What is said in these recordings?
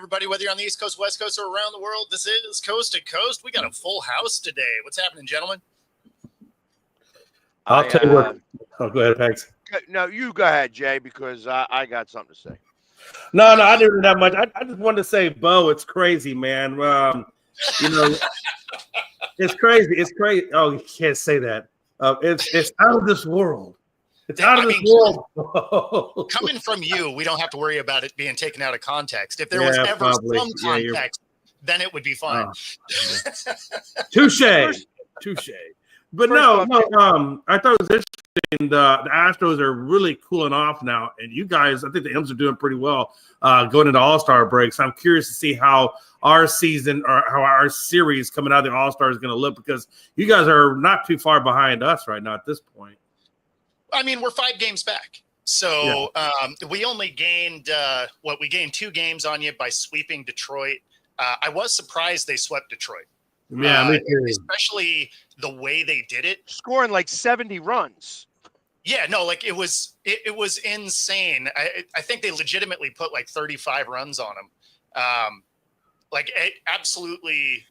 everybody, whether you're on the East Coast, West Coast, or around the world. This is Coast to Coast. We got a full house today. What's happening, gentlemen? I'll tell you what. Oh, go ahead, Pags. No, you go ahead, Jay, because I got something to say. No, I didn't have much. I just wanted to say, Bo, it's crazy, man. It's crazy. It's crazy. Oh, you can't say that. It's out of this world. It's out of this world. Coming from you, we don't have to worry about it being taken out of context. If there was ever some context, then it would be fine. Touche. But no. I thought it was interesting. The Astros are really cooling off now, and you guys, I think the M's are doing pretty well going into All-Star breaks. I'm curious to see how our season or how our series coming out of the All-Star is going to look, because you guys are not too far behind us right now at this point. I mean, we're 5 games back. So we only gained we gained 2 games on you by sweeping Detroit. I was surprised they swept Detroit. Yeah, me too. Especially the way they did it. Scoring like 70 runs. Yeah, no, like it was insane. I think they legitimately put like 35 runs on them. Absolutely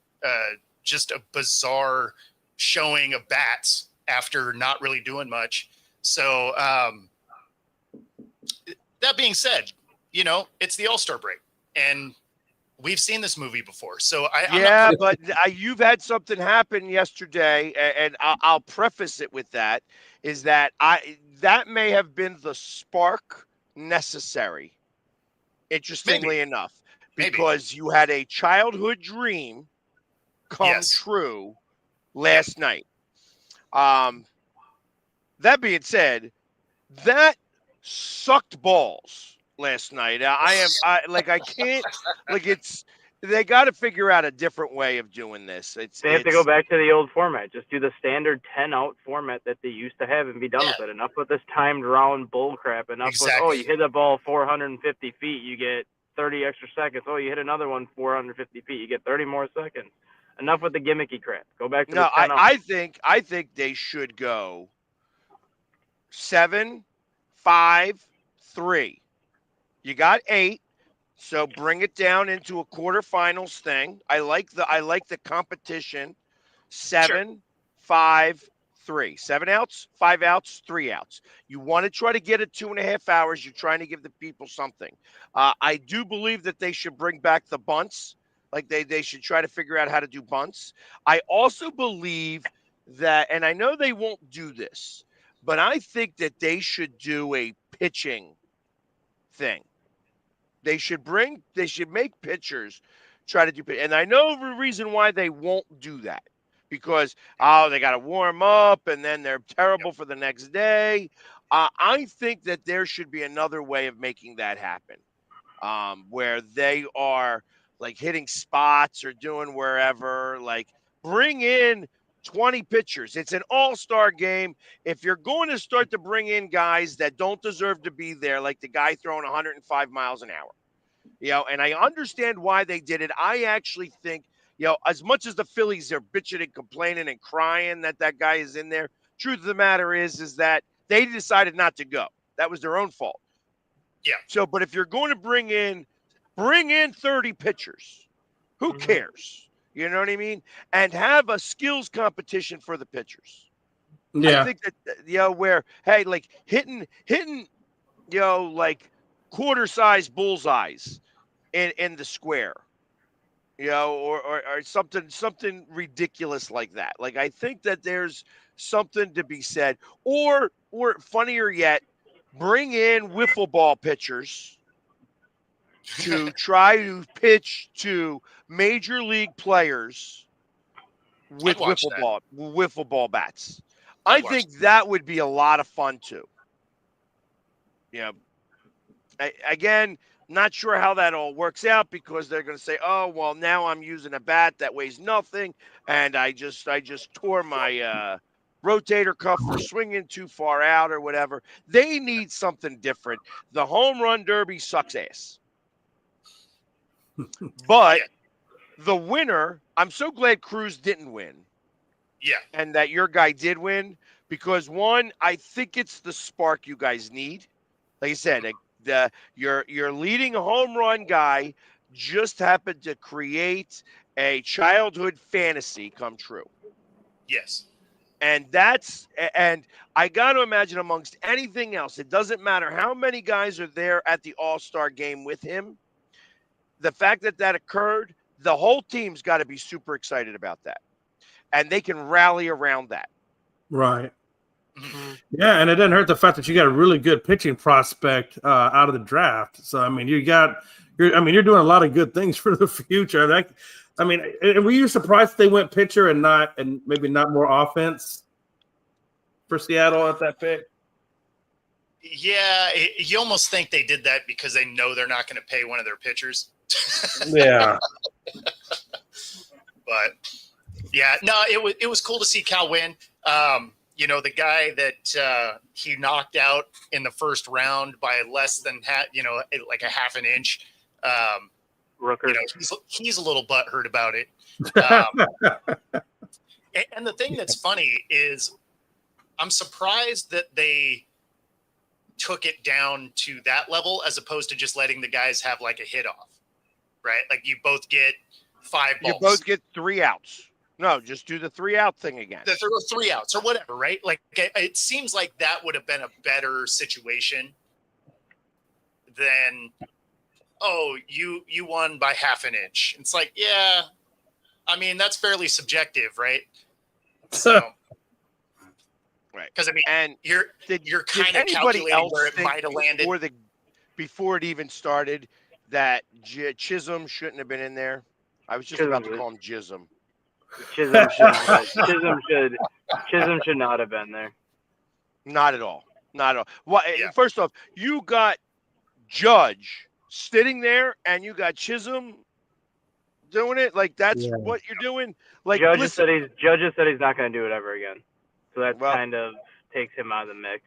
just a bizarre showing of bats after not really doing much. So that being said, it's the All-Star break, and we've seen this movie before. So but you've had something happen yesterday, and I'll preface it with that, is that that may have been the spark necessary, interestingly enough, because you had a childhood dream come true last night. That being said, that sucked balls last night. I can't, they got to figure out a different way of doing this. They have to go back to the old format. Just do the standard 10-out format that they used to have and be done with it. Enough with this timed round bull crap. Enough with, you hit the ball 450 feet, you get 30 extra seconds. Oh, you hit another one 450 feet, you get 30 more seconds. Enough with the gimmicky crap. Go back to the 10-out. I think they should go 7, 5, 3. You got 8, so bring it down into a quarterfinals thing. I like the competition. 7, 5, 3. 7 outs, 5 outs, 3 outs. You want to try to get it 2.5 hours. You're trying to give the people something. I do believe that they should bring back the bunts. Like they should try to figure out how to do bunts. I also believe that, and I know they won't do this, but I think that they should do a pitching thing. They should make pitchers try to do pitch. And I know the reason why they won't do that, because they got to warm up and then they're terrible for the next day. I think that there should be another way of making that happen, where they are like hitting spots or doing wherever. Like, bring in 20 pitchers. It's an all-star game. If you're going to start to bring in guys that don't deserve to be there, like the guy throwing 105 miles an hour, and I understand why they did it. I actually think, as much as the Phillies are bitching and complaining and crying that guy is in there, truth of the matter is that they decided not to go. That was their own fault. Yeah. So, but if you're going to bring in 30 pitchers, who cares? You know what I mean? And have a skills competition for the pitchers. Yeah. I think that, where, hey, like hitting, like quarter-size bullseyes in the square, or something ridiculous like that. Like, I think that there's something to be said. Or funnier yet, bring in wiffle ball pitchers to try to pitch to major league players with wiffle ball bats. I think that would be a lot of fun too. Again, not sure how that all works out, because they're going to say, "Oh, well, now I'm using a bat that weighs nothing, and I just tore my rotator cuff for swinging too far out or whatever." They need something different. The home run derby sucks ass. But the winner, I'm so glad Cruz didn't win. Yeah. And that your guy did win, because one, I think it's the spark you guys need. Like I said, your leading home run guy just happened to create a childhood fantasy come true. Yes. And I got to imagine amongst anything else, it doesn't matter how many guys are there at the All-Star game with him. The fact that occurred, the whole team's got to be super excited about that. And they can rally around that. Right. Yeah, and it doesn't hurt the fact that you got a really good pitching prospect out of the draft. So I mean, you're doing a lot of good things for the future. Were you surprised they went pitcher and maybe not more offense for Seattle at that pick? Yeah, you almost think they did that because they know they're not going to pay one of their pitchers. Yeah. But yeah, no, it was cool to see Cal win. The guy that he knocked out in the first round by less than like a half an inch. Rooker. He's a little butthurt about it. And the thing that's funny is I'm surprised that they took it down to that level as opposed to just letting the guys have like a hit off, right? Like you both get 5 balls. You both get 3 outs. No, just do the 3 out thing again. The 3 outs or whatever, right? Like it seems like that would have been a better situation than, you won by half an inch. It's like, yeah, I mean, that's fairly subjective, right? So, right. Because I mean, and you're kind of calculating where it might have landed before it even started that Chisholm shouldn't have been in there. I was just about to call him Jism. Chisholm should not have been there. Not at all. Not at all. Well, Yeah. First off, you got Judge sitting there, and you got Chisholm doing it. Like that's what you're doing. Like Judge said he's not going to do it ever again. So that kind of takes him out of the mix.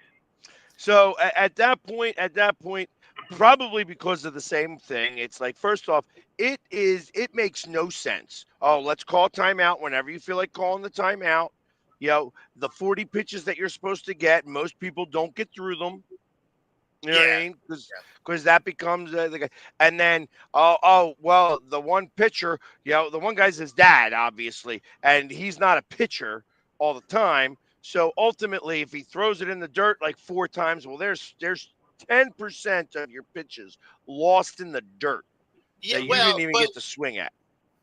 So at that point, probably because of the same thing, it's like, first off, it makes no sense. Oh, let's call timeout whenever you feel like calling the timeout. The 40 pitches that you're supposed to get, most people don't get through them. You know what I mean? Because that becomes and then the one pitcher, the one guy's his dad, obviously, and he's not a pitcher all the time. So ultimately, if he throws it in the dirt like 4 times, well, there's 10% of your pitches lost in the dirt that you didn't even get to swing at.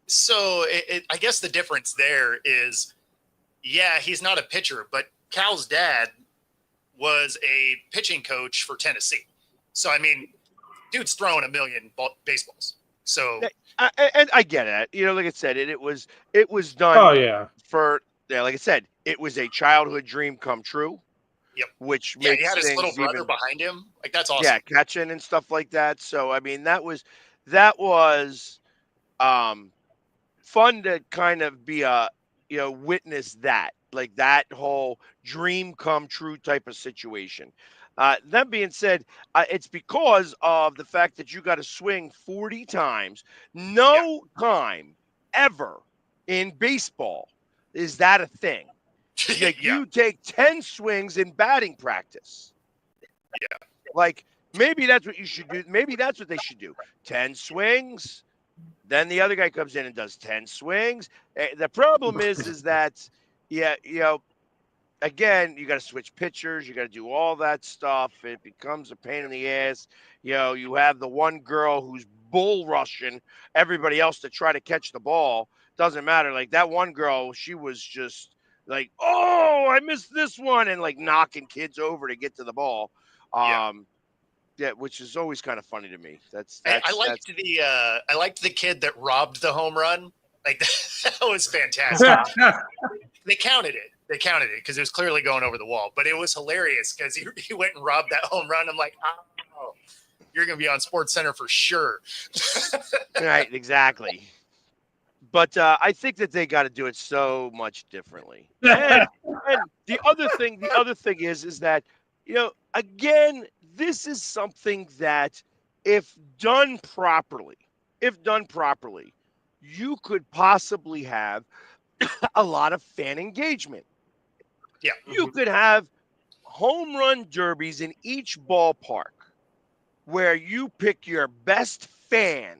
So I guess the difference there is, he's not a pitcher, but Cal's dad was a pitching coach for Tennessee. So, I mean, dude's throwing 1 million baseballs. So, and I get it. Like I said, it was done. Oh yeah. Like I said, it was a childhood dream come true. Yep. Which he makes had his little brother behind him. Like that's awesome. Yeah, catching and stuff like that. So I mean, that was fun to kind of be witness that, like that whole dream come true type of situation. That being said, it's because of the fact that you got to swing 40 times. No time ever in baseball is that a thing. You take 10 swings in batting practice. Yeah. Like maybe that's what you should do. Maybe that's what they should do. 10 swings. Then the other guy comes in and does 10 swings. The problem is that, again, you got to switch pitchers. You got to do all that stuff. It becomes a pain in the ass. You have the one girl who's bull rushing everybody else to try to catch the ball. Doesn't matter. Like that one girl, she was just like, oh, I missed this one, and like knocking kids over to get to the ball. Which is always kind of funny to me. I liked the kid that robbed the home run. Like that was fantastic. They counted it because it was clearly going over the wall. But it was hilarious because he went and robbed that home run. I'm like, oh, you're going to be on Sports Center for sure. Right, exactly. But I think that they got to do it so much differently. And the other thing is that, again, this is something that if done properly, you could possibly have a lot of fan engagement. Yeah. You could have home run derbies in each ballpark where you pick your best fan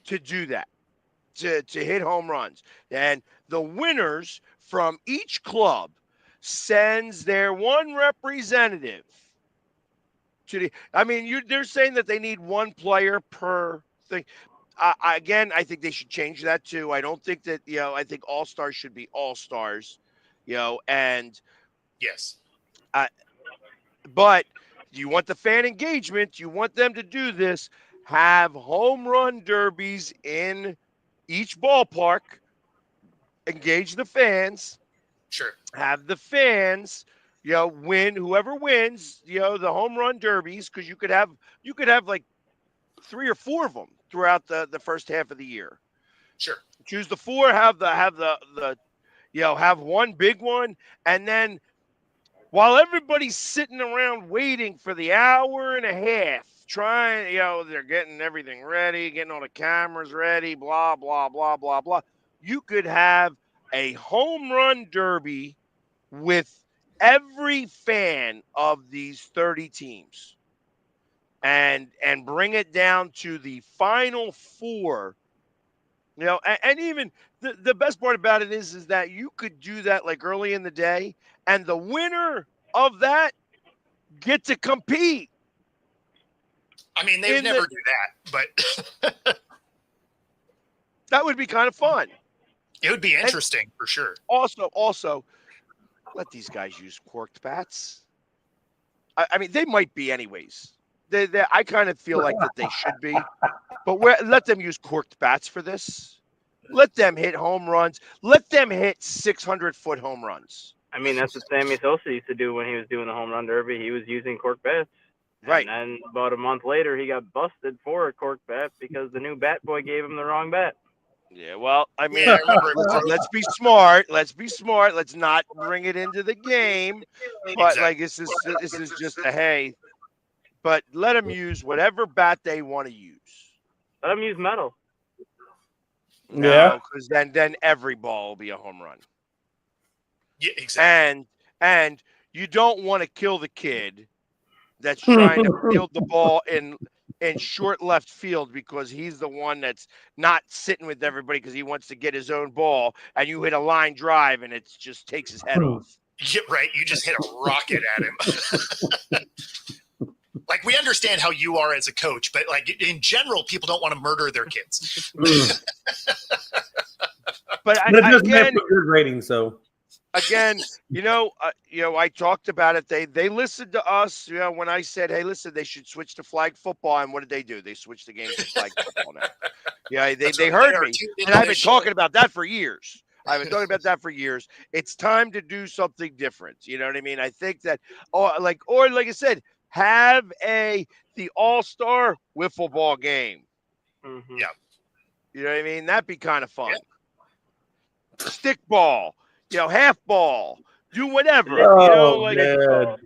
to do that, to hit home runs. And the winners from each club sends their one representative to the. I mean, they're saying that they need one player per thing. Again, I think they should change that too. I don't think that, I think all stars should be all stars, and Yes. but you want the fan engagement. You want them to do this. Have home run derbies in each ballpark. Engage the fans. Sure. Have the fans, win. Whoever wins, the home run derbies, because you could have like 3 or 4 of them throughout the first half of the year. Sure. Choose the 4. Have one big one, and then while everybody's sitting around waiting for the hour and a half, trying, they're getting everything ready, getting all the cameras ready, blah blah blah blah blah. You could have a home run derby with every fan of these 30 teams. And bring it down to the final 4, and even the best part about it is that you could do that like early in the day, and the winner of that get to compete. I mean, they would never do that, but that would be kind of fun. It would be interesting for sure. Also, let these guys use corked bats. I mean, they might be anyways. I kind of feel like that they should be, but let them use corked bats for this. Let them hit home runs. Let them hit 600-foot home runs. I mean, that's what Sammy Sosa used to do when he was doing the home run derby. He was using cork bats. Right. And then about a month later, he got busted for a cork bat because the new bat boy gave him the wrong bat. Yeah, well, I mean, let's be smart. Let's be smart. Let's not bring it into the game. But like this is just a hey. But let them use whatever bat they want to use. Let them use metal. No, because then every ball will be a home run. Yeah, exactly. And you don't want to kill the kid that's trying to field the ball in short left field because he's the one that's not sitting with everybody because he wants to get his own ball, and you hit a line drive and it just takes his head off. Yeah, right. You just hit a rocket at him. Like, we understand how you are as a coach, but like in general, people don't want to murder their kids. But that doesn't have good rating, so. Again, I talked about it. They listened to us, when I said, hey, listen, they should switch to flag football. And what did they do? They switched the game to flag football now. Yeah, they heard me. And I've been talking about that for years. It's time to do something different. You know what I mean? I think that, or like I said, have the all-star wiffle ball game. Mm-hmm. Yeah. You know what I mean? That'd be kind of fun. Yeah. Stick ball. Half ball, do whatever.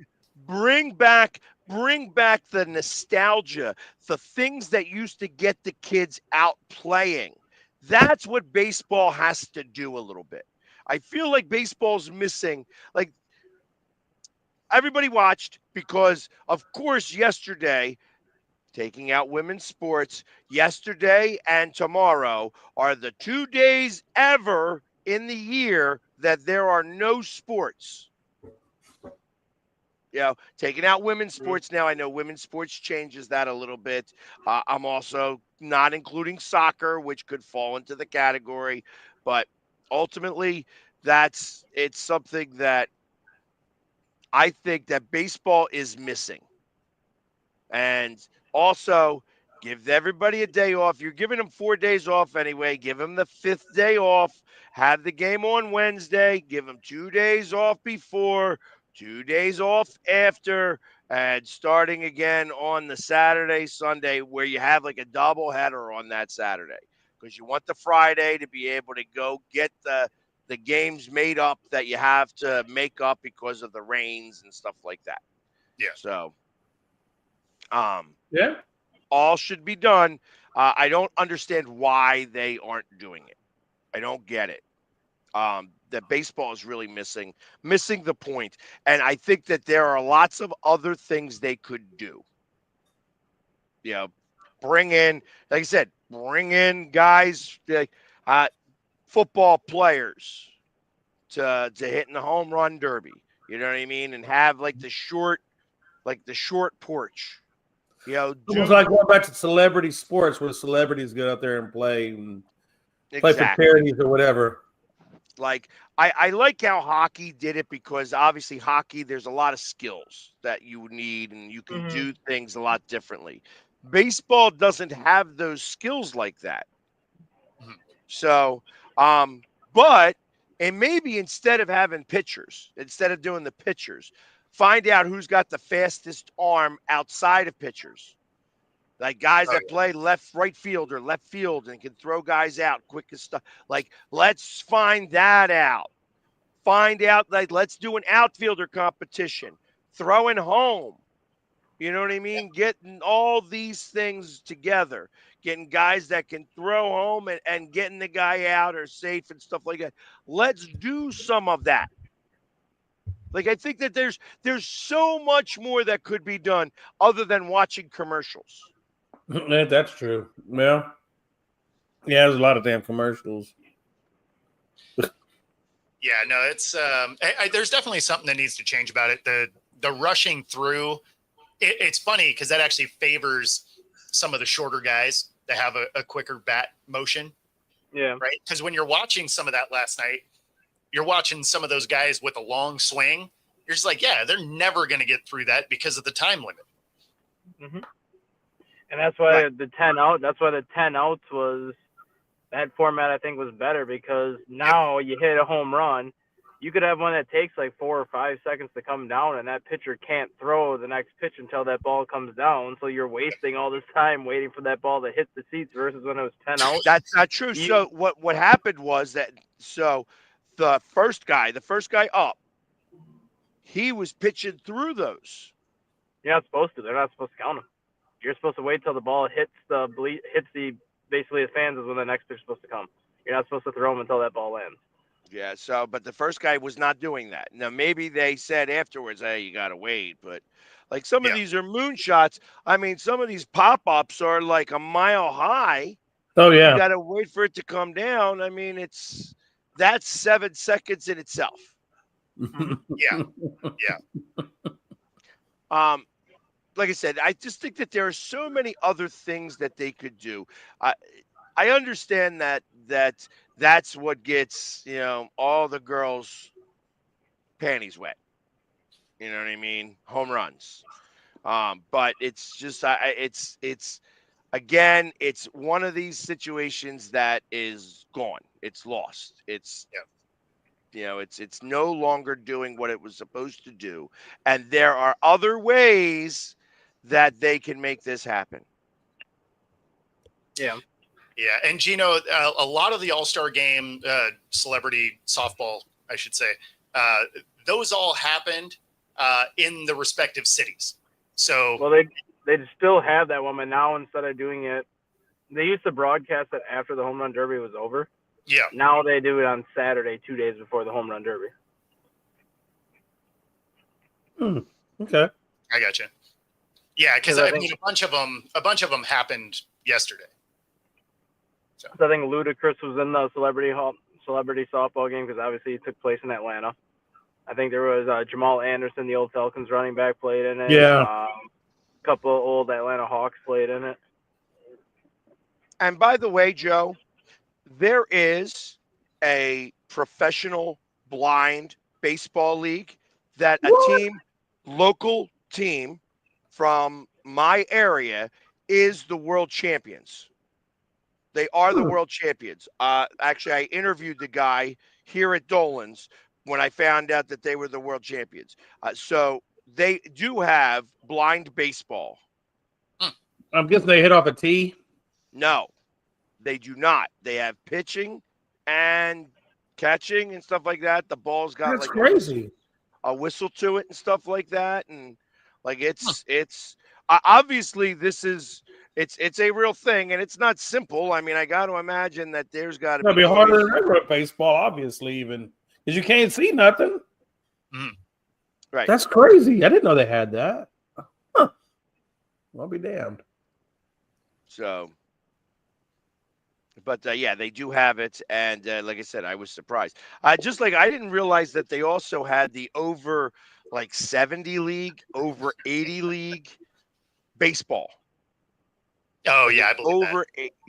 Bring back the nostalgia, the things that used to get the kids out playing. That's what baseball has to do a little bit. I feel like baseball's missing. Like, everybody watched because, of course, yesterday, taking out women's sports, yesterday and tomorrow are the 2 days ever in the year that there are no sports. Taking out women's sports now. I know women's sports changes that a little bit. I'm also not including soccer, which could fall into the category. But ultimately, it's something that I think that baseball is missing. And also, give everybody a day off. You're giving them 4 days off anyway. Give them the 5th day off. Have the game on Wednesday. Give them 2 days off before, 2 days off after, and starting again on the Saturday, Sunday, where you have like a double header on that Saturday. Because you want the Friday to be able to go get the games made up that you have to make up because of the rains and stuff like that. Yeah. So, yeah. all should be done. I don't understand why they aren't doing it. I don't get it. That baseball is really missing the point. And I think that there are lots of other things they could do. Bring in, like I said, bring in guys, football players to hit in the home run derby. You know what I mean? And have like the short porch. You know, Almost like going back to celebrity sports where celebrities go out there and play for charities or whatever. Like I like how hockey did it because obviously hockey, there's a lot of skills that you need and you can do things a lot differently. Baseball doesn't have those skills like that. So, but and maybe instead of having pitchers, instead of doing the pitchers, find out who's got the fastest arm outside of pitchers. Like guys that play right field or left field and can throw guys out quick as stuff. Like, let's find that out. Find out, like, let's do an outfielder competition. Throwing home. You know what I mean? Getting all these things together. Getting guys that can throw home and getting the guy out or safe and stuff like that. Let's do some of that. Like, I think that there's so much more that could be done other than watching commercials. That's true. Well, yeah, there's a lot of damn commercials. Yeah, no, it's there's definitely something that needs to change about it. The rushing through, it's funny because that actually favors some of the shorter guys that have a quicker bat motion. Yeah. Right. Because when you're watching some of that last night, you're watching some of those guys with a long swing. You're just like, yeah, they're never going to get through that because of the time limit. Mm-hmm. And that's why the 10 out. That's why the 10 outs was that format. I think was better because now you hit a home run, you could have one that takes like 4 or 5 seconds to come down, and that pitcher can't throw the next pitch until that ball comes down. So you're wasting all this time waiting for that ball to hit the seats versus when it was 10 outs. That's not true. So what happened was that the first guy up, he was pitching through those. You're not supposed to. They're not supposed to count them. You're supposed to wait till the ball hits the basically the fans is when the next pitch is supposed to come. You're not supposed to throw them until that ball lands. Yeah. So, but the first guy was not doing that. Now maybe they said afterwards, "Hey, you gotta wait." But like some of these are moonshots. I mean, some of these pop-ups are like a mile high. Oh yeah. You gotta wait for it to come down. I mean, that's 7 seconds in itself. Yeah. Like I said, I just think that there are so many other things that they could do. I understand that's what gets, all the girls' panties wet. You know what I mean? Home runs. But it's just, it's one of these situations that is gone. It's lost. It's no longer doing what it was supposed to do. And there are other ways that they can make this happen. Yeah. Yeah. And Gino, a lot of the All-Star game, celebrity softball, I should say, those all happened in the respective cities. So, well, they still have that one, but now instead of doing it, they used to broadcast it after the home run derby was over. Yeah. Now they do it on Saturday, 2 days before the home run derby. Okay. I got you. Yeah, because I mean, a bunch of them happened yesterday. So I think Ludacris was in the celebrity softball game because obviously it took place in Atlanta. I think there was Jamal Anderson, the old Falcons running back, played in it. Yeah. A couple of old Atlanta Hawks played in it. And by the way, Joe, there is a professional blind baseball league that local team from my area is the world champions. They are the world champions. Actually, I interviewed the guy here at Dolan's when I found out that they were the world champions. So they do have blind baseball. I'm guessing they hit off a tee. No, they do not. They have pitching and catching and stuff like that. The ball's got That's crazy. A whistle to it and stuff like that. And like, it's obviously this is, it's a real thing and it's not simple. I mean, I got to imagine that there's got to be harder than regular baseball, obviously, even because you can't see nothing. Right. That's crazy. I didn't know they had that. Huh. I'll be damned. So, But yeah, they do have it, and like I said, I was surprised. Just like I didn't realize that they also had the over like 70 league, over 80 league baseball. Oh yeah, I believe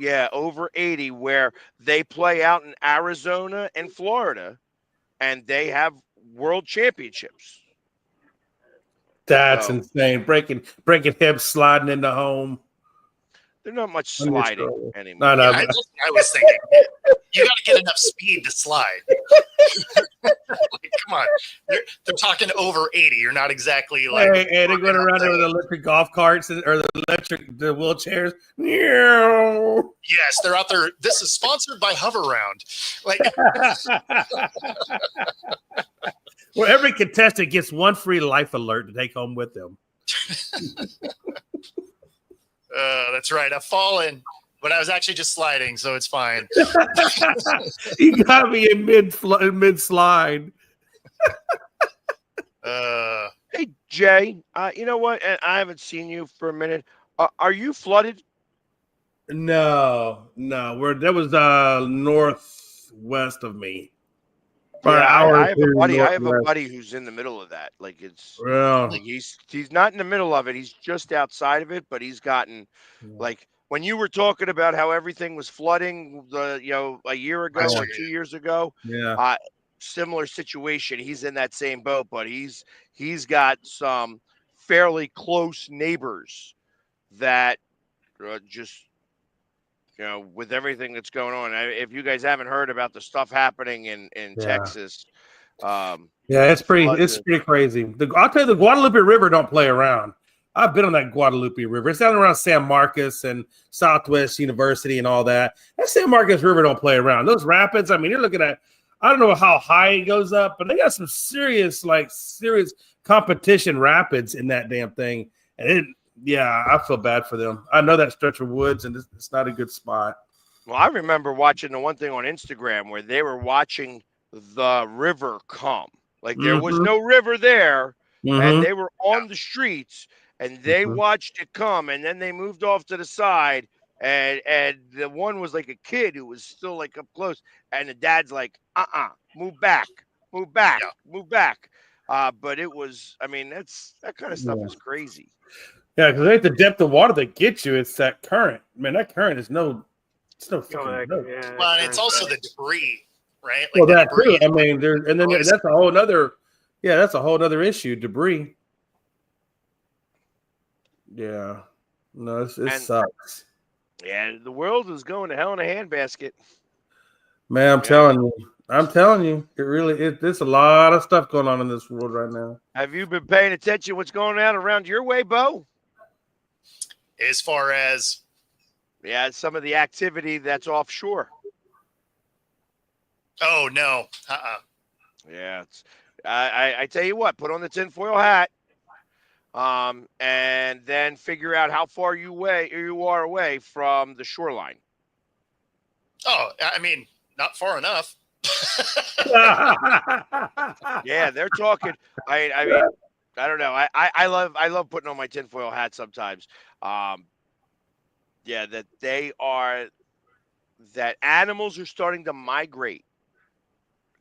that. Over 80, where they play out in Arizona and Florida, and they have world championships. That's So insane. Breaking hips, sliding into home. there's not much sliding anymore. No, Yeah, I was thinking you got to get enough speed to slide. Like, come on, they're talking over 80. You're not exactly like. Hey, they're going around there with electric golf carts or the wheelchairs. Yes, they're out there. This is sponsored by Hoverround. Like, well, every contestant gets one free life alert to take home with them. that's right. I've fallen, but I was actually just sliding, so it's fine. You got to be in mid slide. Hey Jay, you know what? And I haven't seen you for a minute. Are you flooded? No. That was northwest of me. Yeah, I have a buddy who's in the middle of that. Like like he's not in the middle of it. He's just outside of it, but he's gotten like when you were talking about how everything was flooding a year ago or 2 years ago. Yeah. Similar situation. He's in that same boat, but he's got some fairly close neighbors that just with everything that's going on. If you guys haven't heard about the stuff happening in Texas, it's pretty crazy. I'll tell you, the Guadalupe River don't play around. I've been on that Guadalupe River. It's down around San Marcos and Southwest University and all that. That San Marcos River don't play around. Those rapids, I mean, you're looking at, I don't know how high it goes up, but they got some serious competition rapids in that damn thing. And I feel bad for them. I know that stretch of woods, and it's not a good spot. Well, I remember watching the one thing on Instagram where they were watching the river come. Like there was no river there, and they were on the streets, and they watched it come, and then they moved off to the side, and the one was like a kid who was still like up close, and the dad's like, move back. But it was, I mean, that kind of stuff is crazy. Yeah, because it ain't the depth of water that gets you; it's that current. Man, that current is no. Well, and it's also the debris, right? Like that too. I mean, that's a whole other. Yeah, that's a whole other issue. Debris. Yeah, no, it sucks. Yeah, the world is going to hell in a handbasket. Man, I'm telling you, it really is. There's a lot of stuff going on in this world right now. Have you been paying attention to what's going on around your way, Bo? As far as some of the activity that's offshore. Oh no. Yeah, I tell you what, put on the tinfoil hat, and then figure out how far you are away from the shoreline. Oh, I mean, not far enough. Yeah, they're talking. I mean, I don't know. I love putting on my tinfoil hat sometimes. That animals are starting to migrate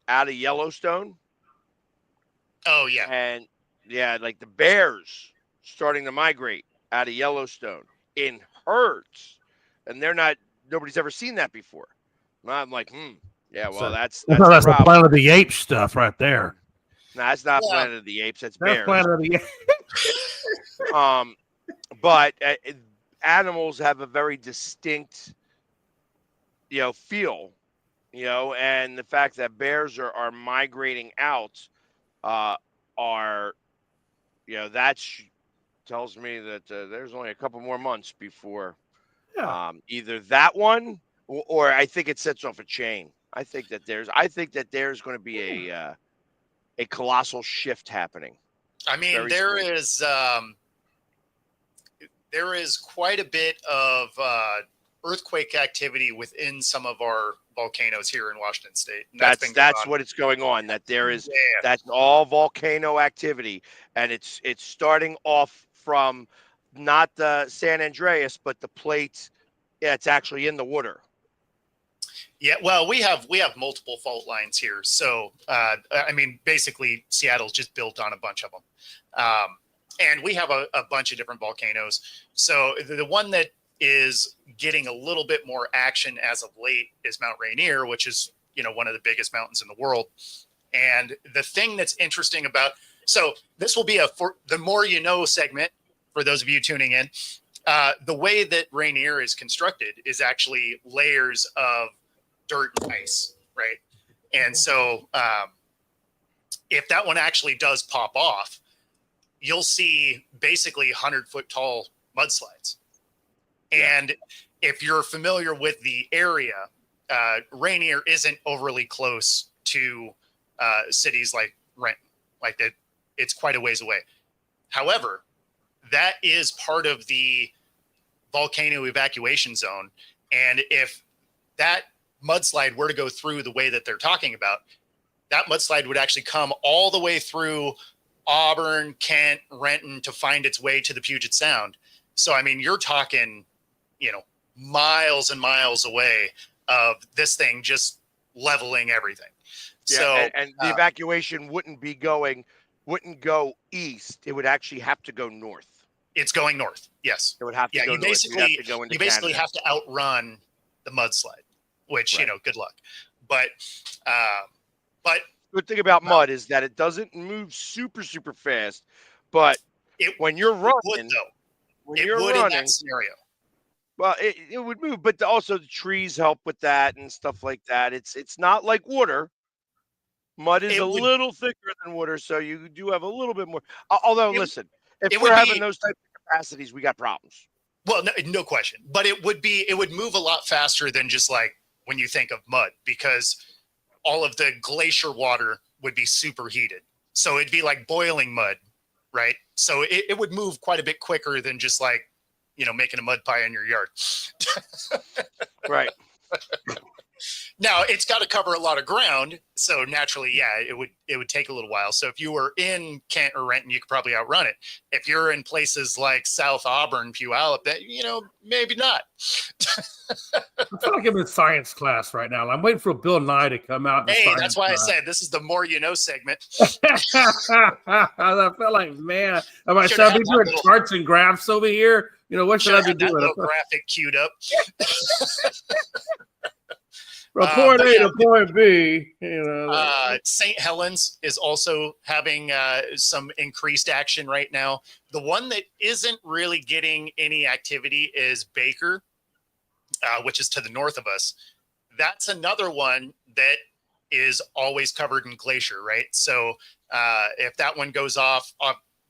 out of Yellowstone. Oh yeah. And like the bears starting to migrate out of Yellowstone in herds, and nobody's ever seen that before. And I'm like, yeah, well, that's the Planet of the Apes stuff right there. No, that's not Planet of the Apes. That's bears. Planet of the Apes. But animals have a very distinct, feel, and the fact that bears are migrating out, that tells me that there's only a couple more months before either that one or I think it sets off a chain. I think that there's going to be a colossal shift happening. I mean, there is quite a bit of earthquake activity within some of our volcanoes here in Washington State. That's what it's going on. That there is that's all volcano activity, and it's starting off from not the San Andreas, but the plates. Yeah, it's actually in the water. Yeah, well, we have multiple fault lines here. So, I mean, basically, Seattle's just built on a bunch of them. And we have a bunch of different volcanoes. So the one that is getting a little bit more action as of late is Mount Rainier, which is, one of the biggest mountains in the world. And the thing that's interesting about, so this will be for the more you know segment for those of you tuning in. The way that Rainier is constructed is actually layers of dirt and ice, right? And so if that one actually does pop off, you'll see basically 100-foot tall mudslides. And if you're familiar with the area, Rainier isn't overly close to cities like Renton, like that. It's quite a ways away. However, that is part of the volcano evacuation zone. And if that mudslide were to go through the way that they're talking about, that mudslide would actually come all the way through Auburn, Kent, Renton to find its way to the Puget Sound. So, I mean, you're talking, miles and miles away of this thing just leveling everything. Yeah, so, and the evacuation wouldn't go east. It would actually have to go north. It's going north. Yes. It would have to go north. You basically have to outrun the mudslide, which, good luck. But good thing about mud is that it doesn't move super, super fast. But when you're running, in that scenario. Well, it would move, but also the trees help with that and stuff like that. It's not like water. Mud is little thicker than water, so you do have a little bit more. Although, listen, if we're having those types of capacities, we got problems. Well, no question. But it would move a lot faster than just like when you think of mud, because all of the glacier water would be superheated. So it'd be like boiling mud, right? So it would move quite a bit quicker than just like, making a mud pie in your yard. Right. Now it's got to cover a lot of ground, so naturally, it would take a little while. So if you were in Kent or Renton, you could probably outrun it. If you're in places like South Auburn, Puyallup, maybe not. I feel like I'm in science class right now. I'm waiting for Bill Nye to come out. Hey, that's why I said this is the more you know segment. I feel like, man, should I be doing charts and graphs over here? What should I be doing? Little graphic queued up. From point A to point B, St. Helens is also having some increased action right now. The one that isn't really getting any activity is Baker, which is to the north of us. That's another one that is always covered in glacier, right? So if that one goes off,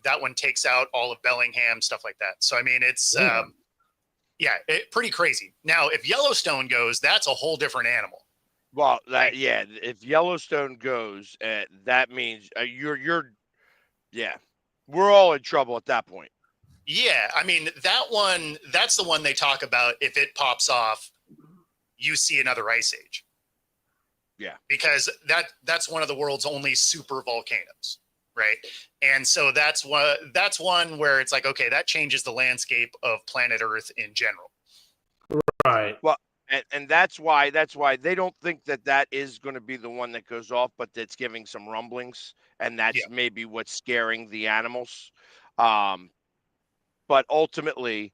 that one takes out all of Bellingham, stuff like that. So, I mean, it's... pretty crazy. Now, if Yellowstone goes, that's a whole different animal. Well, if Yellowstone goes, that means we're all in trouble at that point. Yeah, I mean, that's the one they talk about. If it pops off, you see another ice age. Yeah. Because that's one of the world's only super volcanoes. Right. And so that's one where it's like, okay, that changes the landscape of planet Earth in general. Right. Well, and that's why they don't think that is going to be the one that goes off, but that's giving some rumblings, and that's maybe what's scaring the animals. But ultimately,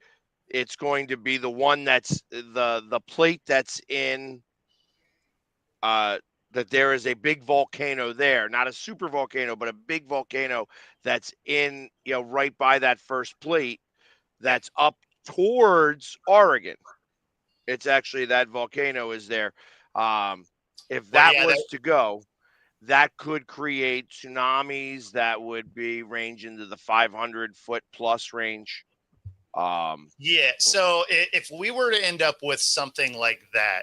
it's going to be the one that's the plate that's in that there is a big volcano there, not a super volcano, but a big volcano that's in, right by that first plate that's up towards Oregon. It's actually that volcano is there. If that was to go, that could create tsunamis that would be range into the 500-foot plus range. So if we were to end up with something like that,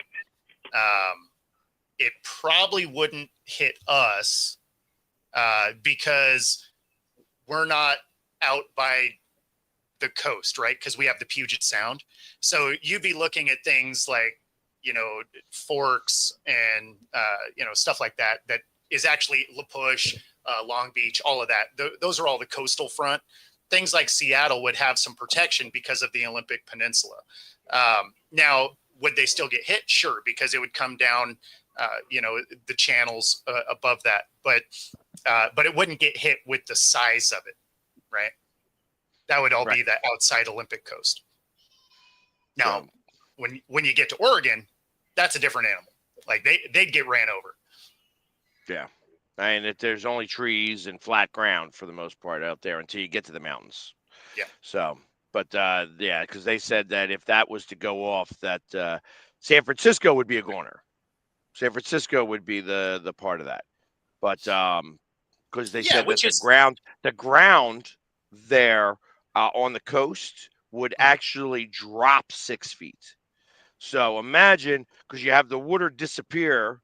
it probably wouldn't hit us because we're not out by the coast, right? Because we have the Puget Sound. So you'd be looking at things like, Forks and, stuff like that is actually La Push, Long Beach, all of that. Those are all the coastal front. Things like Seattle would have some protection because of the Olympic Peninsula. Now, would they still get hit? Sure, because it would come down, the channels above that, but it wouldn't get hit with the size of it, right? That would all be the outside Olympic coast. Now, when you get to Oregon, that's a different animal. Like they'd get ran over. Yeah. And there's only trees and flat ground for the most part out there until you get to the mountains. Yeah. So, but because they said that if that was to go off, that San Francisco would be a goner. San Francisco would be the part of that. But because they said that the ground there on the coast would actually drop 6 feet. So imagine, because you have the water disappear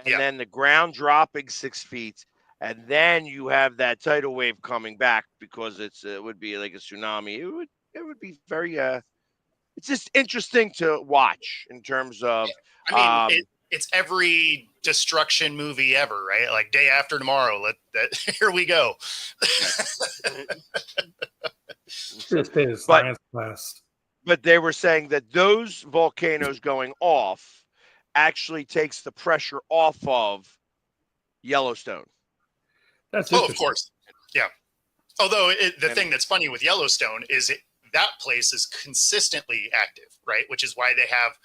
and then the ground dropping 6 feet, and then you have that tidal wave coming back because it would be like a tsunami. It would be very it's just interesting to watch in terms of it's every destruction movie ever, right? Like Day After Tomorrow. Here we go. Just in science class. But they were saying that those volcanoes going off actually takes the pressure off of Yellowstone. That's of course. Yeah. Although the thing that's funny with Yellowstone is that place is consistently active, right? Which is why they have,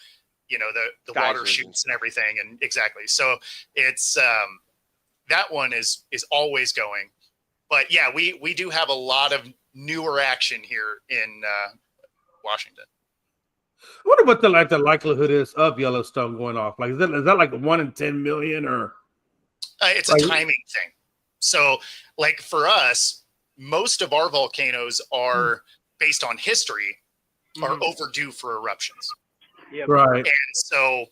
the water chutes and everything. And exactly. So it's that one is always going. But yeah, we do have a lot of newer action here in Washington. I wonder what the likelihood is of Yellowstone going off. Like, is that like 1 in 10 million or? It's a timing thing. So, like for us, most of our volcanoes are based on history, are overdue for eruptions. Yep. Right. And so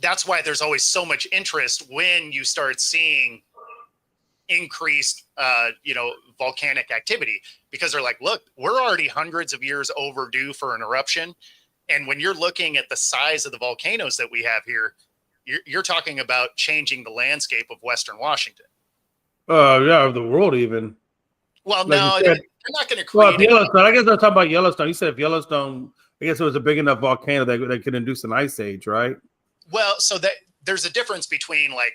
that's why there's always so much interest when you start seeing increased, volcanic activity, because they're like, look, we're already hundreds of years overdue for an eruption. And when you're looking at the size of the volcanoes that we have here, you're talking about changing the landscape of Western Washington. Of the world even. Well, like no, said, they're not going to create Yellowstone. I guess they're talking about Yellowstone. You said if Yellowstone, I guess it was a big enough volcano that could induce an ice age, right? Well, so that there's a difference between like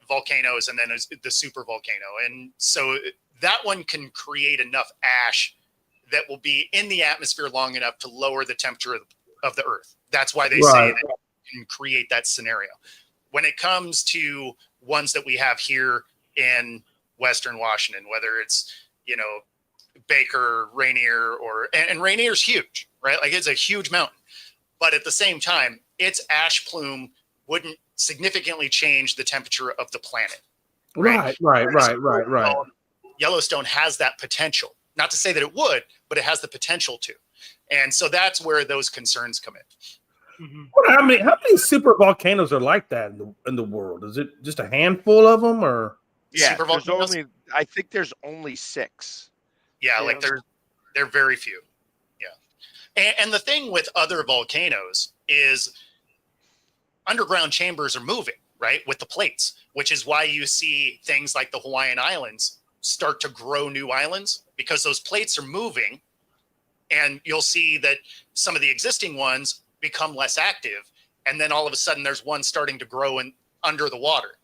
volcanoes and then the super volcano. And so that one can create enough ash that will be in the atmosphere long enough to lower the temperature of the earth. That's why they say that you can create that scenario. When it comes to ones that we have here in Western Washington, whether it's, Baker, Rainier, and Rainier's huge, right? Like it's a huge mountain, but at the same time, its ash plume wouldn't significantly change the temperature of the planet. Right. Yellowstone has that potential. Not to say that it would, but it has the potential to. And so that's where those concerns come in. Mm-hmm. How many super volcanoes are like that in the world? Is it just a handful of them, or? Yeah, I think there's only 6. Yeah, like they're very few. Yeah. And the thing with other volcanoes is underground chambers are moving, right, with the plates, which is why you see things like the Hawaiian Islands start to grow new islands, because those plates are moving, and you'll see that some of the existing ones become less active, and then all of a sudden there's one starting to grow under the water,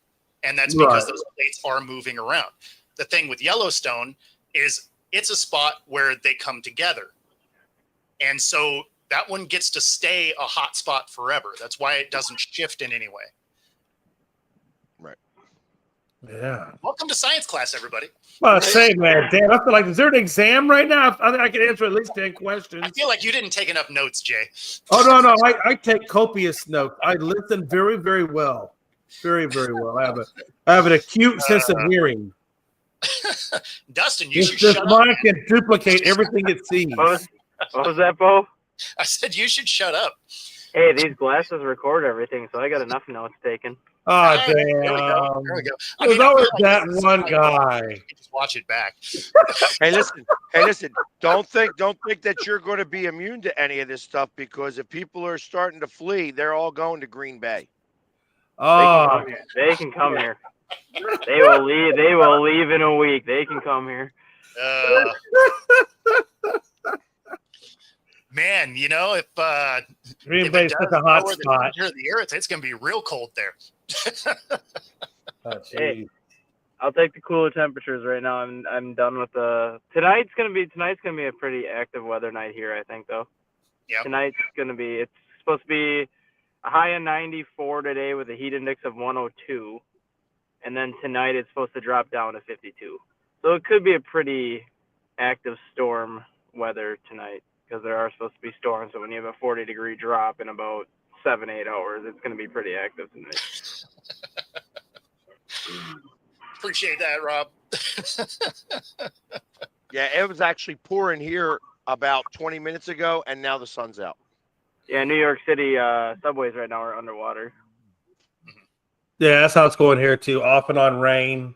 and that's because those plates are moving around. The thing with Yellowstone is it's a spot where they come together, and so that one gets to stay a hot spot forever. That's why it doesn't shift in any way. Right. Yeah. Welcome to science class, everybody. Well, say, man, damn, I feel like, is there an exam right now? I think I can answer at least 10 questions. I feel like you didn't take enough notes, Jay. Oh, no. I take copious notes. I listen very, very well. Very, very well. I have an acute sense of hearing. Dustin, you should this shut mind up. can duplicate everything it sees. What was that, Bo? I said you should shut up. Hey, these glasses record everything, so I got enough notes taken. Oh, There we damn. go. There we go. There's always that one guy. You can just watch it back. Hey, listen. Don't think that you're going to be immune to any of this stuff, because if people are starting to flee, they're all going to Green Bay. Oh, They can come here. They will leave. They will leave in a week. They can come here. man, you know, if Green if Bay's it such does a hot lower the spot. temperature of the earth, it's going to be real cold there. Oh, Hey. geez. I'll take the cooler temperatures right now. I'm done with the tonight's gonna be a pretty active weather night here, I think though. Yep. Tonight's gonna be it's supposed to be a high of 94 today with a heat index of 102. And then tonight it's supposed to drop down to 52. So it could be a pretty active storm weather tonight because there are supposed to be storms. So when you have a 40-degree drop in about 7-8 hours, it's going to be pretty active tonight. Appreciate that, Rob. Yeah, it was actually pouring here about 20 minutes ago, and now the sun's out. Yeah, New York City subways right now are underwater. Yeah, that's how it's going here too. Off and on rain.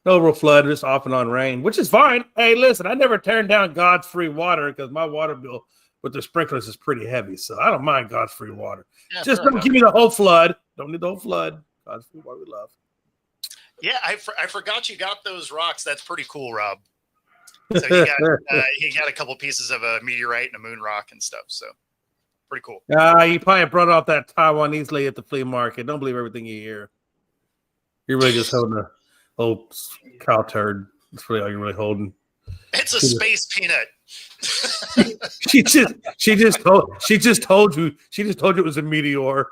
No real flood, just off and on rain, which is fine. Hey, listen, I never turned down God's free water because my water bill with the sprinklers is pretty heavy. So I don't mind God's free water. Yeah, Just fair don't enough. give me the whole flood. Don't need the whole flood. God's free water we love. Yeah, I forgot you got those rocks. That's pretty cool, Rob. So he got a couple pieces of a meteorite and a moon rock and stuff. So pretty cool. You probably brought off that Taiwanese lady at the flea market. Don't believe everything you hear. You're really just holding a old cow turd. That's really all you're really holding. It's a space peanut. She just told you it was a meteor.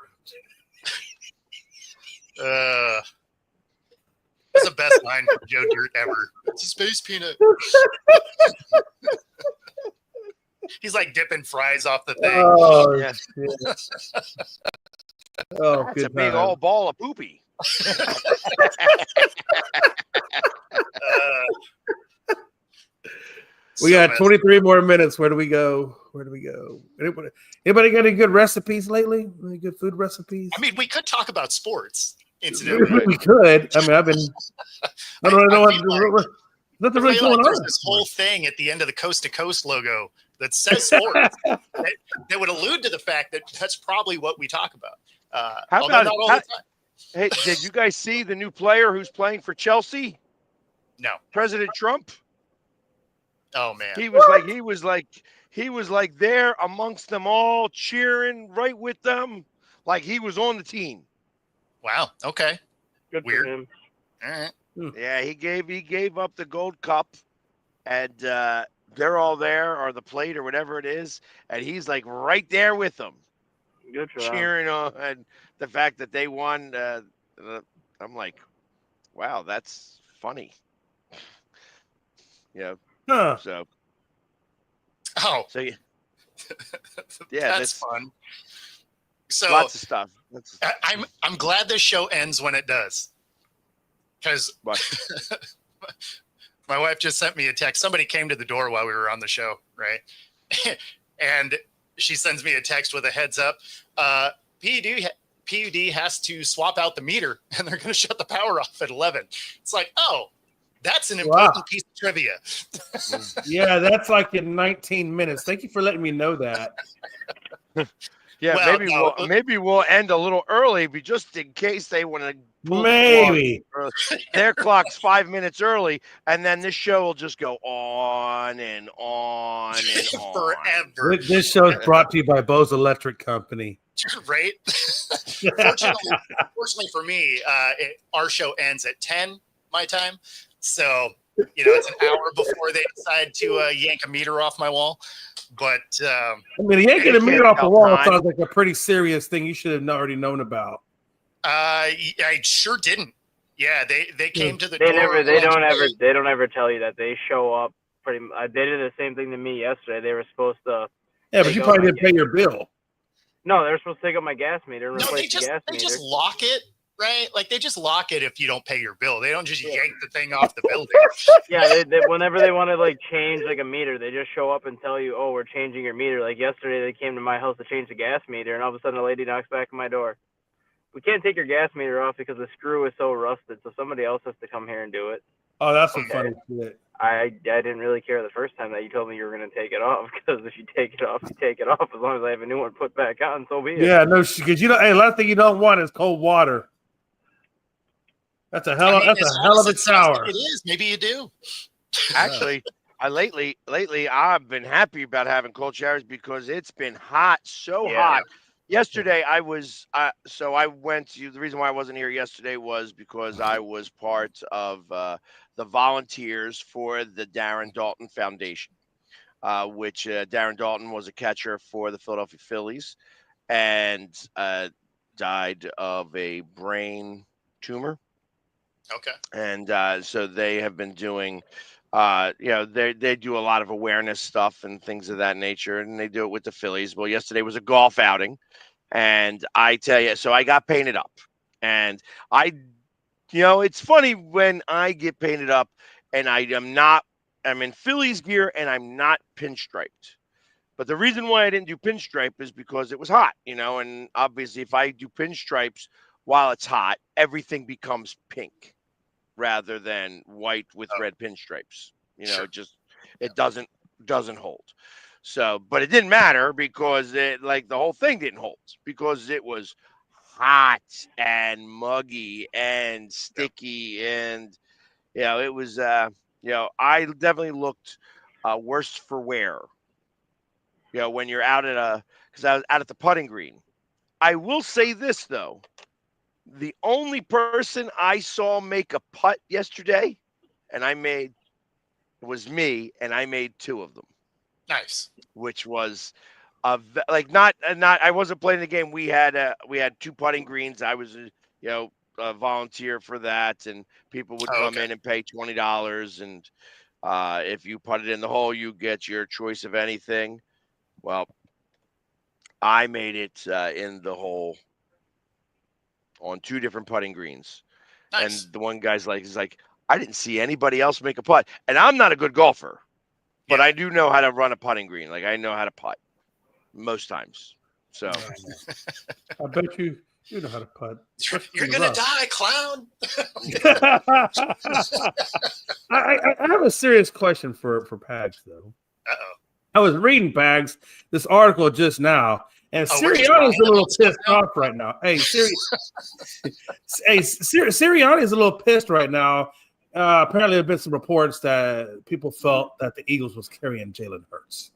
That's the best line from Joe Dirt ever. It's a space peanut. He's like dipping fries off the thing. Oh, Yeah. Oh, That's good a big time. old ball of poopy. We got 23 more minutes. Where do we go? Anybody got any good recipes lately? Any good food recipes? I mean, we could talk about sports, incidentally. We could. I mean, I've been. I don't know what. Nothing really going There's on. this whole thing at the end of the Coast to Coast logo that says sports that would allude to the fact that that's probably what we talk about. How although about not all the time. Hey, did you guys see the new player who's playing for Chelsea? No. President Trump. Oh man. He was like there amongst them all, cheering right with them, like he was on the team. Wow. Okay. Good Weird. for him. All right. Yeah, he gave up the gold cup, and they're all there, or the plate, or whatever it is, and he's like right there with them, Good for them. cheering on, and the fact that they won. I'm like, wow, that's funny. Yeah. Huh. So Oh, yeah, that's fun. So lots of stuff. I'm glad this show ends when it does, because my wife just sent me a text. Somebody came to the door while we were on the show, right? And she sends me a text with a heads up. PUD has to swap out the meter, and they're going to shut the power off at 11. It's like, oh, that's an important piece of trivia. Yeah, that's like in 19 minutes. Thank you for letting me know that. Yeah, Well, maybe we'll end a little early, but just in case they want to. Maybe. Their clock's 5 minutes early, and then this show will just go on and on and on. Forever. This show is brought to you by Bose Electric Company. Right? Fortunately for me, our show ends at 10 my time. So, it's an hour before they decide to yank a meter off my wall. But I mean, yanking a meter off the wall sounds like a pretty serious thing you should have already known about. I sure didn't. Yeah, they came to the They door. they don't ever tell you that. They show up pretty much. They did the same thing to me yesterday. They were supposed to. Yeah, but you probably didn't pay your bill. No, they were supposed to take up my gas meter and No, replace the gas they meter. just lock it, right? Like they just lock it if you don't pay your bill. They don't just yank the thing off the building. Yeah, they whenever they want to change a meter, they just show up and tell you, "Oh, we're changing your meter." Like yesterday, they came to my house to change the gas meter, and all of a sudden, a lady knocks back on my door. We can't take your gas meter off because the screw is so rusted, so somebody else has to come here and do it. Oh, that's some funny shit. I didn't really care the first time that you told me you were going to take it off, because if you take it off, you take it off. As long as I have a new one put back on, so be it. Yeah, no, because hey, last thing you don't want is cold water. That's a hell of a shower. It is. Maybe you do. Actually, Lately, I've been happy about having cold showers because it's been hot, so Yeah. hot. Yesterday, I was so I went to the reason why I wasn't here yesterday was because I was part of the volunteers for the Darren Dalton Foundation, which Darren Dalton was a catcher for the Philadelphia Phillies and died of a brain tumor. Okay. And so they have been doing they do a lot of awareness stuff and things of that nature, and they do it with the Phillies. Well, yesterday was a golf outing, and I tell you, so I got painted up, and it's funny when I get painted up and I'm in Phillies gear and I'm not pinstriped. But the reason why I didn't do pinstripe is because it was hot, and obviously if I do pinstripes while it's hot, everything becomes pink rather than white with red pinstripes. Sure. It doesn't hold. So, but it didn't matter because the whole thing didn't hold because it was hot and muggy and sticky and it was I definitely looked worse for wear. When you're out because I was out at the putting green. I will say this though. The only person I saw make a putt yesterday, was me, and I made 2 of them. Nice. Which was not. I wasn't playing the game. We had 2 putting greens. I was a volunteer for that, and people would come in and pay $20, and if you put it in the hole, you get your choice of anything. Well, I made it in the hole on 2 different putting greens. Nice. And the one guy's like, I didn't see anybody else make a putt. And I'm not a good golfer, but I do know how to run a putting green. I know how to putt most times. So I bet you know how to putt. You're going to die, clown. I have a serious question for Pags, though. Uh-oh. I was reading Pags, this article just now, and Sirianni's a little pissed off right now. Hey, Sirianni's a little pissed right now. Apparently, there have been some reports that people felt that the Eagles was carrying Jalen Hurts.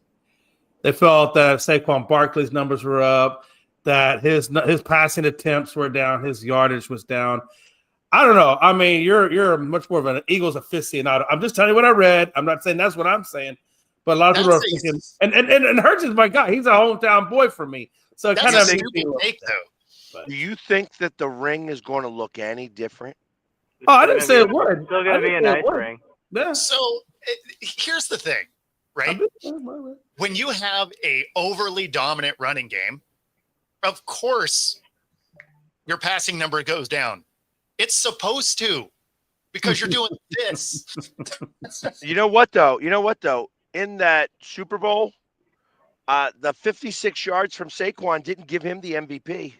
They felt that Saquon Barkley's numbers were up, that his passing attempts were down, his yardage was down. I don't know. I mean, you're much more of an Eagles aficionado. I'm just telling you what I read. I'm not saying that's what I'm saying. But a lot of people are thinking, and Hurts is my guy. He's a hometown boy for me. So it kind of makes me take though. Do you think that the ring is going to look any different? Oh, I didn't say it would. It's still going to be a nice ring. Yeah. So here's the thing, right? When you have a overly dominant running game, of course your passing number goes down. It's supposed to, because you're doing this. You know what though? In that Super Bowl, the 56 yards from Saquon didn't give him the MVP.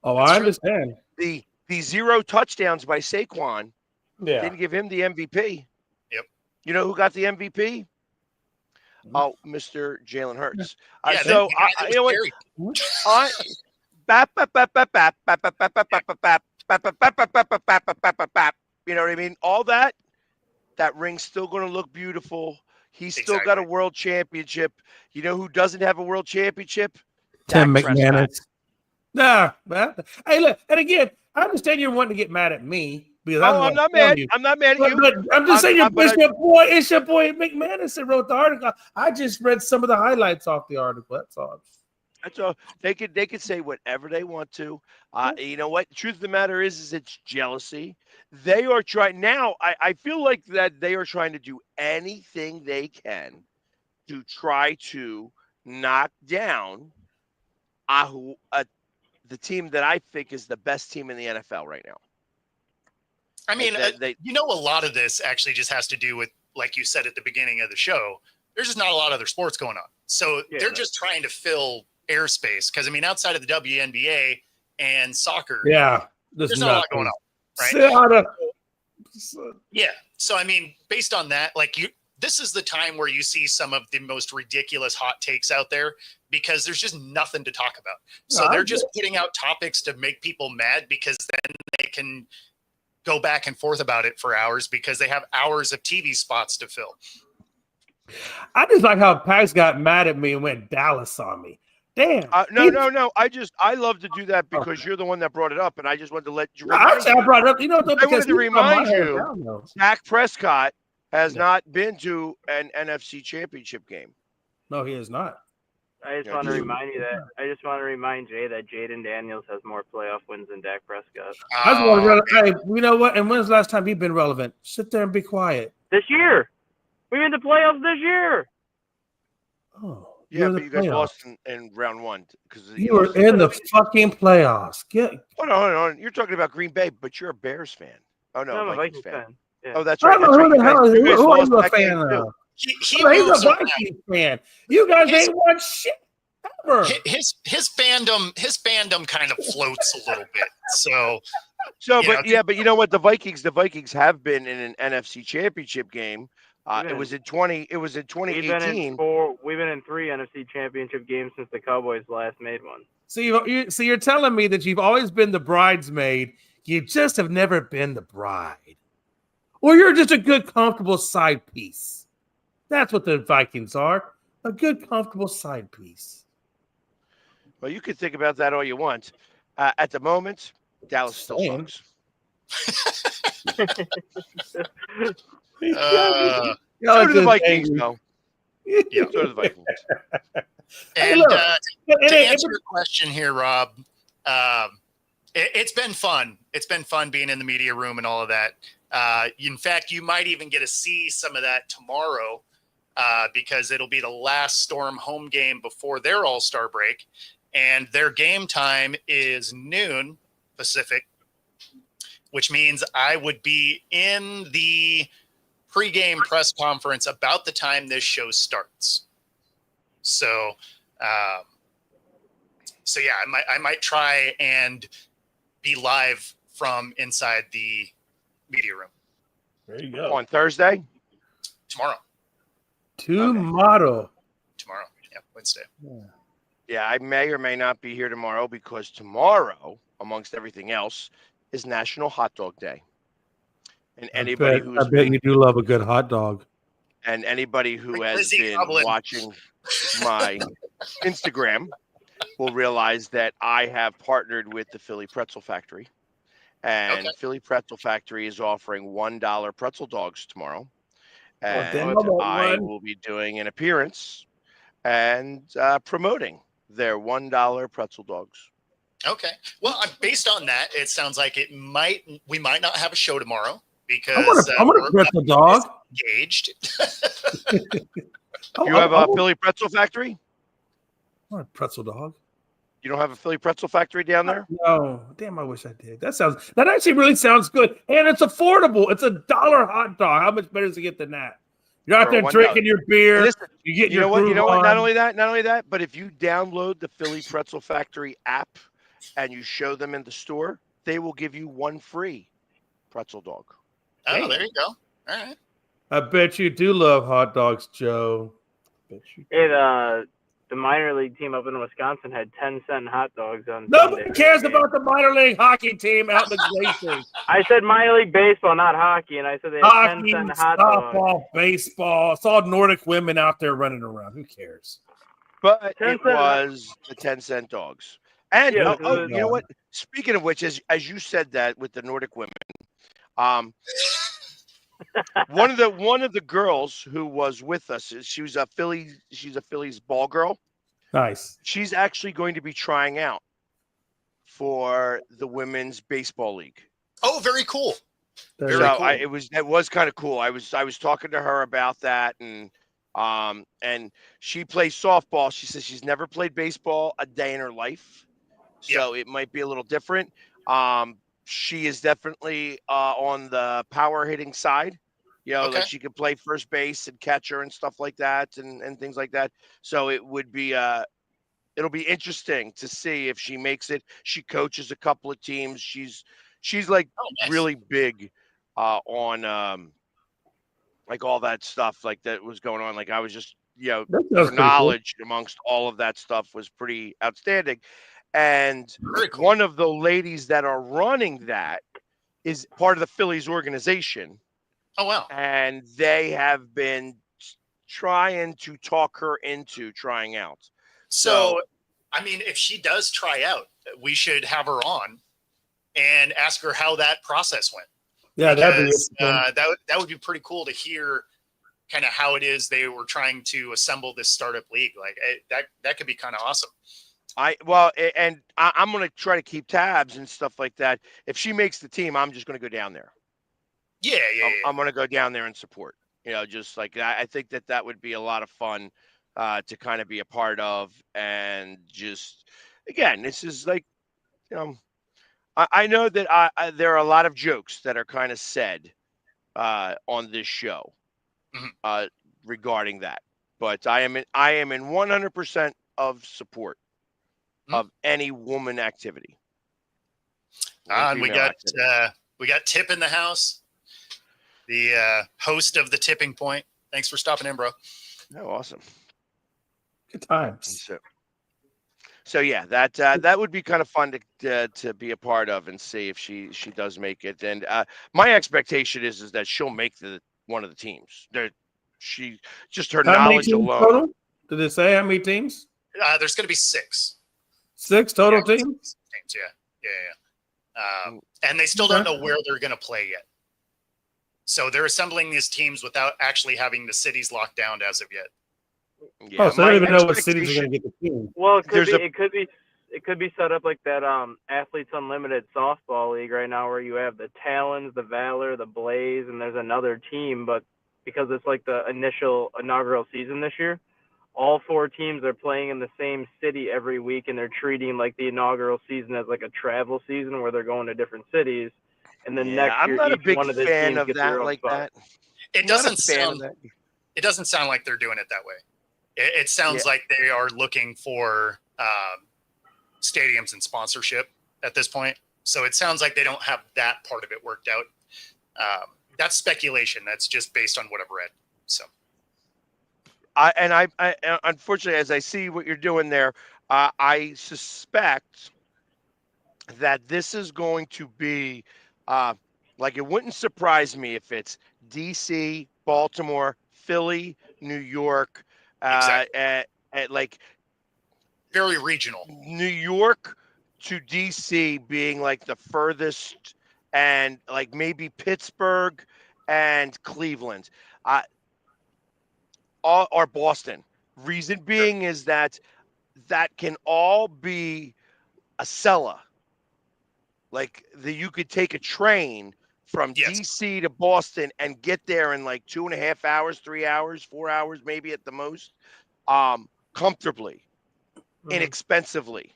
Oh, I understand. The 0 touchdowns by Saquon didn't give him the MVP. Yep. You know who got the MVP? Oh, Mr. Jalen Hurts. So you know what? You know what I mean? All that ring's still going to look beautiful. He's still got a world championship. You know who doesn't have a world championship? Tim McManus. Nah, man. Hey, look, and again, I understand you're wanting to get mad at me because I'm not mad. I'm not mad at you. But I'm just saying, it's your boy McManus that wrote the article. I just read some of the highlights off the article. That's all. That's all. They could say whatever they want to. You know what? The truth of the matter is it's jealousy. They are trying now. I feel like that they are trying to do anything they can to try to knock down the team that I think is the best team in the NFL right now. I mean, a lot of this actually just has to do with, like you said at the beginning of the show, there's just not a lot of other sports going on. So they're just trying to fill airspace. Because, I mean, outside of the WNBA and soccer, there's not a lot going on. Right? Yeah. So, I mean, based on that, this is the time where you see some of the most ridiculous hot takes out there because there's just nothing to talk about. So they're just putting out topics to make people mad because then they can go back and forth about it for hours because they have hours of TV spots to fill. I just like how Pax got mad at me and went Dallas on me. Damn. No. I love to do that because you're the one that brought it up, and I just wanted to let you. Actually, I brought it up. You know, I wanted to remind you, Dak Prescott has not been to an NFC Championship game. No, he is not. I just want to remind you that. I just want to remind Jay that Jaden Daniels has more playoff wins than Dak Prescott. I just want to. Hey, you know what? And when's the last time you've been relevant? Sit there and be quiet. This year, we made the playoffs this year. Oh. Yeah, but you guys lost in round one because you were in the fucking playoffs. Hold on. You're talking about Green Bay, but you're a Bears fan. Oh no, I'm a Vikings fan. Yeah. Oh, that's right. I don't know who the hell is. Who are you a fan of? He's a Vikings fan. You guys ain't won shit ever. His fandom kind of floats a little bit. But you know what? The Vikings have been in an NFC Championship game. It was in 2018. We've been in 3 NFC Championship games since the Cowboys last made one. So you're telling me that you've always been the bridesmaid, you just have never been the bride, or you're just a good, comfortable side piece. That's what the Vikings are, a good, comfortable side piece. Well, you can think about that all you want. At the moment, Dallas still sucks. So do the Vikings, though. Yeah, so do the Vikings. And to answer your question here, Rob, it's been fun. It's been fun being in the media room and all of that. In fact, you might even get to see some of that tomorrow because it'll be the last Storm home game before their All-Star break. And their game time is noon Pacific, which means I would be in the pregame press conference about the time this show starts. So yeah, I might try and be live from inside the media room. There you go. On Thursday? Tomorrow. Tomorrow. Yeah, Wednesday. Yeah, I may or may not be here tomorrow because tomorrow, amongst everything else, is National Hot Dog Day. And anybody I bet you do love a good hot dog. And anybody who has been watching my Instagram will realize that I have partnered with the Philly Pretzel Factory. And Philly Pretzel Factory is offering $1 pretzel dogs tomorrow. And I will be doing an appearance and promoting their $1 pretzel dogs. Okay. Well, based on that, it sounds like we might not have a show tomorrow because I want a pretzel dog. Engaged. You have a Philly Pretzel Factory? I want a pretzel dog. You don't have a Philly Pretzel Factory down there? No. Damn, I wish I did. That actually really sounds good. And it's affordable. It's $1 hot dog. How much better does it get than that? You're out there drinking your beer. Listen, you get you know what? Not only that, but if you download the Philly Pretzel Factory app and you show them in the store, they will give you 1 free pretzel dog. Oh, there you go. All right. I bet you do love hot dogs, Joe. Hey, the minor league team up in Wisconsin had 10-cent hot dogs on Nobody Sunday. cares about the minor league hockey team out in the glaciers. I said minor league baseball, not hockey, and I said they had hockey, 10-cent hot softball, dogs. baseball. It's all Nordic women out there running around. Who cares? But it was the 10-cent dogs. And you know what? Speaking of which, as you said that with the Nordic women, one of the girls who was with us, she's a Phillies ball girl. Nice. She's actually going to be trying out for the women's baseball league. Oh, very cool. It was kind of cool. I was talking to her about that, and she plays softball. She says she's never played baseball a day in her life, so it might be a little different. She is definitely on the power hitting side. Like she could play first base and catcher and stuff like that, and things like that. So it would be it'll be interesting to see if she makes it. She coaches a couple of teams. She's like really big on like all that stuff like that was going on. Like I was just her knowledge amongst all of that stuff was pretty outstanding. And one of the ladies that are running that is part of the Phillies organization. Oh, wow. And they have been trying to talk her into trying out. So, I mean, if she does try out, we should have her on and ask her how that process went. Yeah, because, that would be pretty cool to hear kind of how it is they were trying to assemble this startup league. Like that could be kind of awesome. I'm going to try to keep tabs and stuff like that. If she makes the team, I'm just going to go down there. Yeah. I'm going to go down there and support. Just like I think that would be a lot of fun to kind of be a part of. And just again, this is like, I know that there are a lot of jokes that are kind of said on this show regarding that, but I am in 100% of support of any woman activity. And we got Tip in the house, the host of the Tipping Point. Thanks for stopping in, bro. Oh, awesome. Good times. So yeah, that would be kind of fun to be a part of and see if she does make it. And my expectation is that she'll make one of the teams. She just her knowledge alone. Total? Did it say how many teams? There's going to be 6. 6 total teams? Yeah. And they still don't know where they're going to play yet. So they're assembling these teams without actually having the cities locked down as of yet. Yeah, so I don't even know what cities are going to get the team. Well, it could be set up like that Athletes Unlimited softball league right now, where you have the Talons, the Valor, the Blaze, and there's another team. But because it's like the inaugural season this year, all 4 teams are playing in the same city every week, and they're treating like the inaugural season as like a travel season where they're going to different cities. And then next year, I'm not a big one of the fan teams of gets that their own like spot. that. It doesn't sound like they're doing it that way. It sounds like they are looking for stadiums and sponsorship at this point. So it sounds like they don't have that part of it worked out. That's speculation. That's just based on what I've read. So, I unfortunately, as I see what you're doing there, I suspect that this is going to be like, it wouldn't surprise me if it's DC, Baltimore, Philly, New York, exactly. Like very regional. New York to DC being like the furthest, and like maybe Pittsburgh and Cleveland, or Boston. Reason being is that can all be a Acela. Like you could take a train from DC to Boston and get there in like 2.5 hours, 3 hours, 4 hours, maybe at the most, comfortably, inexpensively.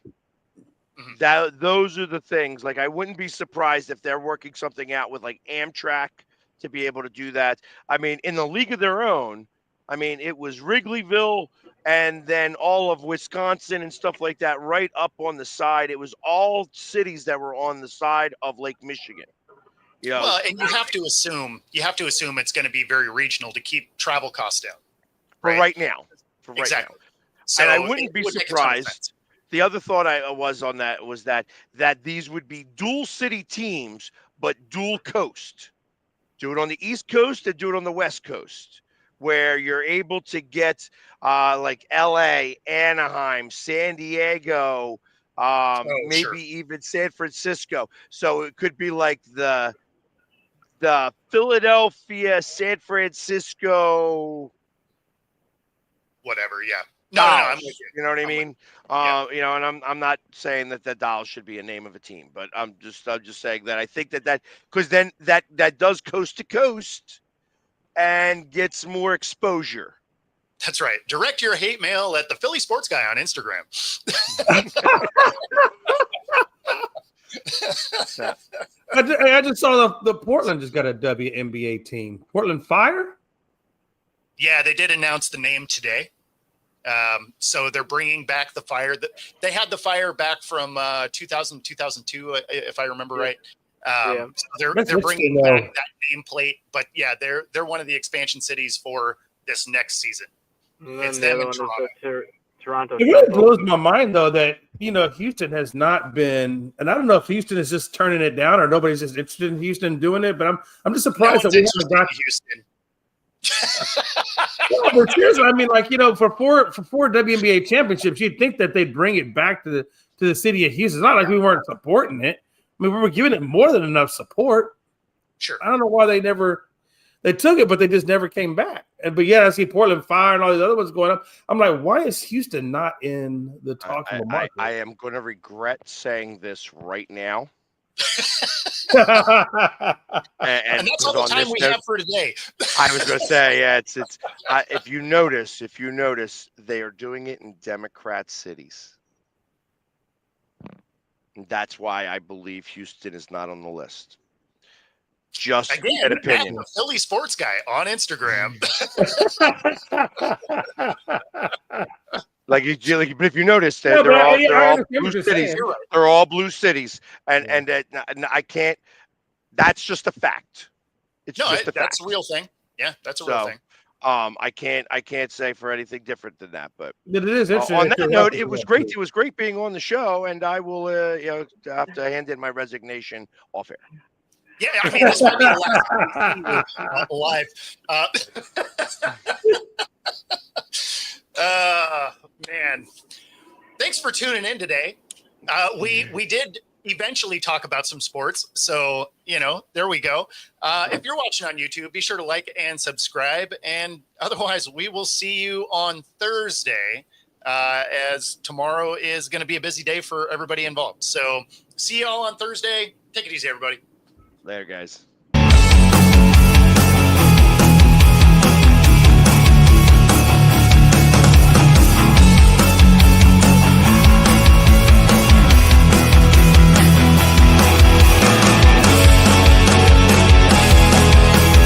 Those are the things. Like, I wouldn't be surprised if they're working something out with like Amtrak to be able to do that. I mean, in the league of their own, I mean, it was Wrigleyville and then all of Wisconsin and stuff like that right up on the side. It was all cities that were on the side of Lake Michigan. Well, and you have to assume it's going to be very regional to keep travel costs down. Right now. Exactly. So and I wouldn't be surprised. The other thought I was on that was that these would be dual city teams, but dual coast. Do it on the East Coast and do it on the West Coast, where you're able to get like LA, Anaheim, San Diego, even San Francisco. So it could be like the Philadelphia, San Francisco, whatever. Yeah. No, I'm with you. You know what I mean? And I'm not saying that the Dolls should be a name of a team, but I'm just saying that I think that because then that does coast to coast and gets more exposure. That's right. Direct your hate mail at the Philly Sports Guy on Instagram. I just saw the Portland just got a WNBA team. Portland Fire? Yeah, they did announce the name today. So they're bringing back the Fire. They had the Fire back from 2000, 2002, if I remember right. So they're bringing back that nameplate. But yeah, they're one of the expansion cities for this next season. It's them in Toronto. It really blows my mind, though, that Houston has not been, and I don't know if Houston is just turning it down or nobody's just interested in Houston doing it. But I'm just surprised that we haven't got Houston. No, but seriously, I mean, like, for four WNBA championships, you'd think that they'd bring it back to the city of Houston. It's not like we weren't supporting it. I mean, we were giving it more than enough support. Sure. I don't know why they took it, but they just never came back. But yeah, I see Portland Fire and all these other ones going up. I'm like, why is Houston not in the talk of the market? I am going to regret saying this right now. and that's all the time we have for today. I was going to say, yeah, it's if you notice, they are doing it in Democrat cities. And that's why I believe Houston is not on the list. Just an opinion. Matt, the Philly sports guy on Instagram. But if you notice, they're all blue cities. Right. They're all blue cities, and I can't. That's just a fact. That's a real thing. Yeah, that's a real thing. I can't say for anything different than that. But it is interesting. On that note, it was great. It was great being on the show, and I will have to hand in my resignation off air. Yeah, I mean, this might be the last live. Man, thanks for tuning in today. We did eventually talk about some sports, so there we go. If you're watching on YouTube, be sure to like and subscribe, and otherwise we will see you on Thursday, as tomorrow is going to be a busy day for everybody involved. So see you all on Thursday. Take it easy, everybody. Later, guys.